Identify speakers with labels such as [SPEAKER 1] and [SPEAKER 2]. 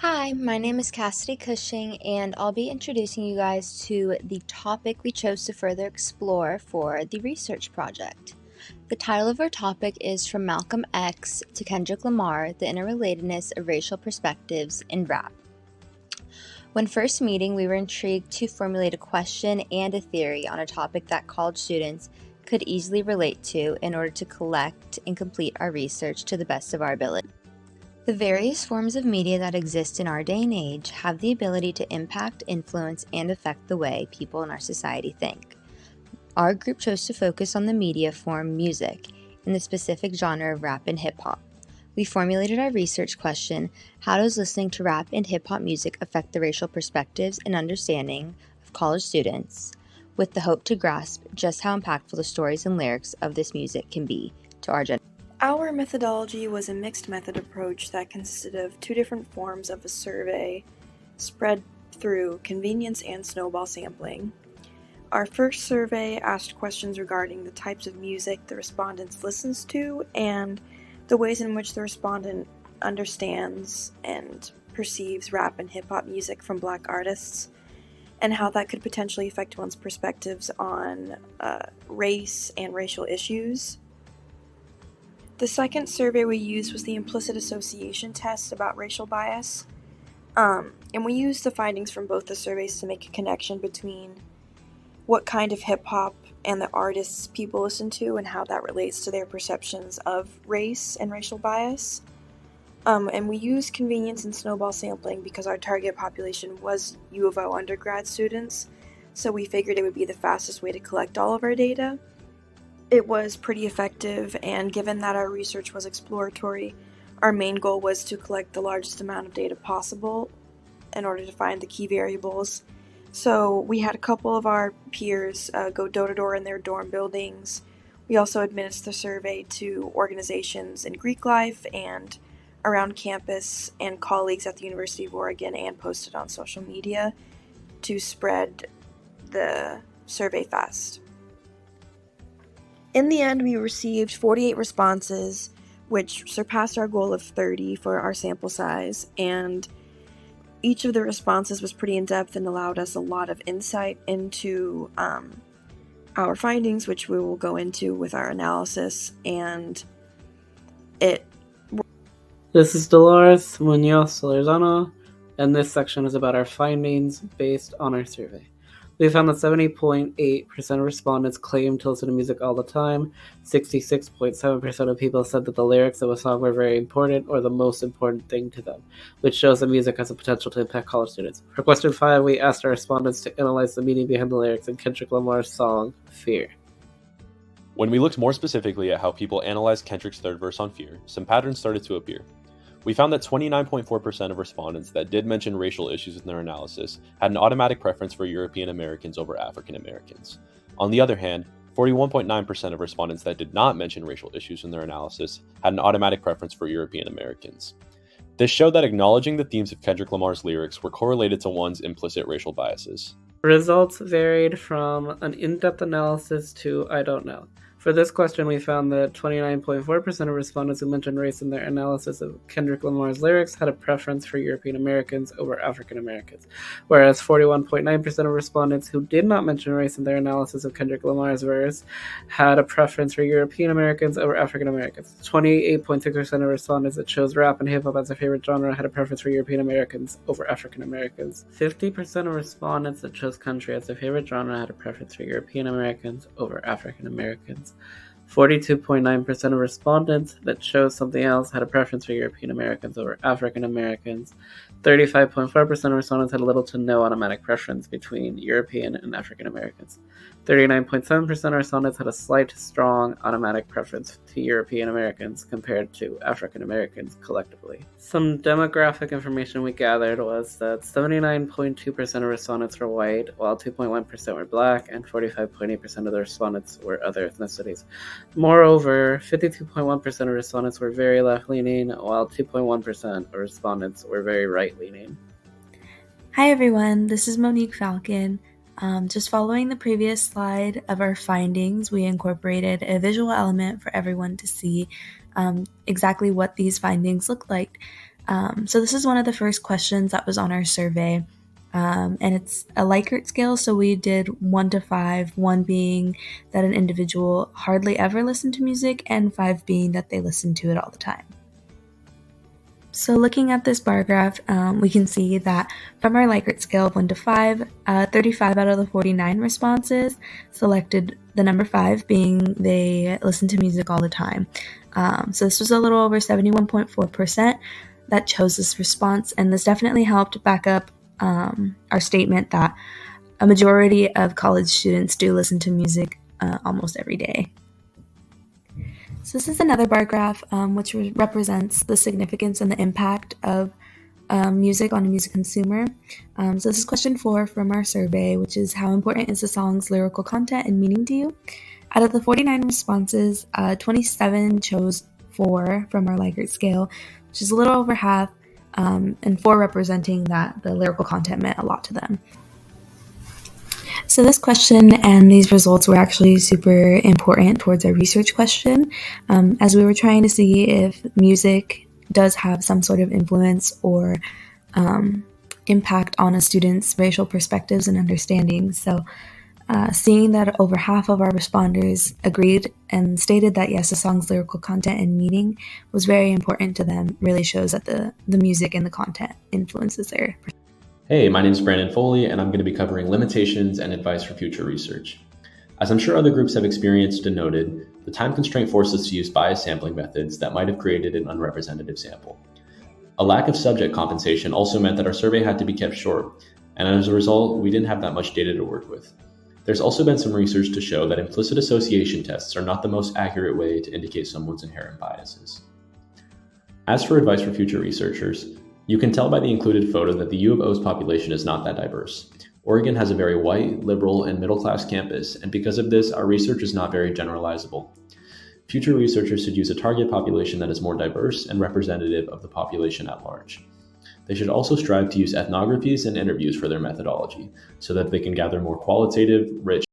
[SPEAKER 1] Hi, my name is Cassidy Cushing, and I'll be introducing you guys to the topic we chose to further explore for the research project. The title of our topic is From Malcolm X to Kendrick Lamar, the Interrelatedness of Racial Perspectives in Rap. When first meeting, we were intrigued to formulate a question and a theory on a topic that college students could easily relate to in order to collect and complete our research to the best of our ability. The various forms of media that exist in our day and age have the ability to impact, influence, and affect the way people in our society think. Our group chose to focus on the media form music in the specific genre of rap and hip hop. We formulated our research question: how does listening to rap and hip hop music affect the racial perspectives and understanding of college students, with the hope to grasp just how impactful the stories and lyrics of this music can be to our generation.
[SPEAKER 2] Our methodology was a mixed method approach that consisted of two different forms of a survey spread through convenience and snowball sampling. Our first survey asked questions regarding the types of music the respondents listens to and the ways in which the respondent understands and perceives rap and hip-hop music from Black artists, and how that could potentially affect one's perspectives on race and racial issues. The second survey we used was the implicit association test about racial bias, and we used the findings from both the surveys to make a connection between what kind of hip-hop and the artists people listen to and how that relates to their perceptions of race and racial bias. And we used convenience and snowball sampling because our target population was U of O undergrad students, so we figured it would be the fastest way to collect all of our data. It was pretty effective, and given that our research was exploratory, our main goal was to collect the largest amount of data possible in order to find the key variables. So we had a couple of our peers go door-to-door in their dorm buildings. We also administered the survey to organizations in Greek life and around campus and colleagues at the University of Oregon, and posted on social media to spread the survey fast. In the end, we received 48 responses, which surpassed our goal of 30 for our sample size, and each of the responses was pretty in-depth and allowed us a lot of insight into our findings, which we will go into with our analysis, and
[SPEAKER 3] This is Dolores Munoz Lozano, and this section is about our findings based on our survey. We found that 70.8% of respondents claimed to listen to music all the time. 66.7% of people said that the lyrics of a song were very important or the most important thing to them, which shows that music has the potential to impact college students. For question 5, we asked our respondents to analyze the meaning behind the lyrics in Kendrick Lamar's song, Fear.
[SPEAKER 4] When we looked more specifically at how people analyzed Kendrick's third verse on Fear, some patterns started to appear. We found that 29.4% of respondents that did mention racial issues in their analysis had an automatic preference for European Americans over African Americans. On the other hand, 41.9% of respondents that did not mention racial issues in their analysis had an automatic preference for European Americans. This showed that acknowledging the themes of Kendrick Lamar's lyrics were correlated to one's implicit racial biases.
[SPEAKER 3] Results varied from an in-depth analysis to I don't know. For this question, we found that 29.4% of respondents who mentioned race in their analysis of Kendrick Lamar's lyrics had a preference for European Americans over African Americans, whereas 41.9% of respondents who did not mention race in their analysis of Kendrick Lamar's verse had a preference for European Americans over African Americans. 28.6% of respondents that chose rap and hip-hop as their favorite genre had a preference for European Americans over African Americans. 50% of respondents that chose country as their favorite genre had a preference for European Americans over African Americans. 42.9% of respondents that chose something else had a preference for European Americans over African Americans. 35.4% of respondents had little to no automatic preference between European and African Americans. 39.7% of respondents had a slight to strong automatic preference to European Americans compared to African Americans collectively. Some demographic information we gathered was that 79.2% of respondents were white, while 2.1% were black, and 45.8% of the respondents were other ethnicities. Moreover, 52.1% of respondents were very left-leaning, while 2.1% of respondents were very right-leaning.
[SPEAKER 5] Hi everyone, this is Monique Falcon. Just following the previous slide of our findings, we incorporated a visual element for everyone to see exactly what these findings look like. So this is one of the first questions that was on our survey. And it's a Likert scale, so we did 1 to 5, 1 being that an individual hardly ever listened to music, and 5 being that they listened to it all the time. So looking at this bar graph, we can see that from our Likert scale of 1 to 5, 35 out of the 49 responses selected the number 5, being they listen to music all the time. So this was a little over 71.4% that chose this response, and this definitely helped back up our statement that a majority of college students do listen to music almost every day. So this is another bar graph which represents the significance and the impact of music on a music consumer. So this is question 4 from our survey, which is how important is the song's lyrical content and meaning to you? Out of the 49 responses, 27 chose 4 from our Likert scale, which is a little over half, and 4 representing that the lyrical content meant a lot to them. So this question and these results were actually super important towards our research question, as we were trying to see if music does have some sort of influence or impact on a student's racial perspectives and understandings. So seeing that over half of our responders agreed and stated that yes, the song's lyrical content and meaning was very important to them really shows that the music and the content influences their perspective.
[SPEAKER 4] Hey, my name is Brandon Foley, and I'm going to be covering limitations and advice for future research. As I'm sure other groups have experienced and noted, the time constraint forced us to use biased sampling methods that might have created an unrepresentative sample. A lack of subject compensation also meant that our survey had to be kept short, and as a result, we didn't have that much data to work with. There's also been some research to show that implicit association tests are not the most accurate way to indicate someone's inherent biases. As for advice for future researchers, you can tell by the included photo that the U of O's population is not that diverse. Oregon has a very white, liberal, and middle-class campus, and because of this, our research is not very generalizable. Future researchers should use a target population that is more diverse and representative of the population at large. They should also strive to use ethnographies and interviews for their methodology, so that they can gather more qualitative, rich,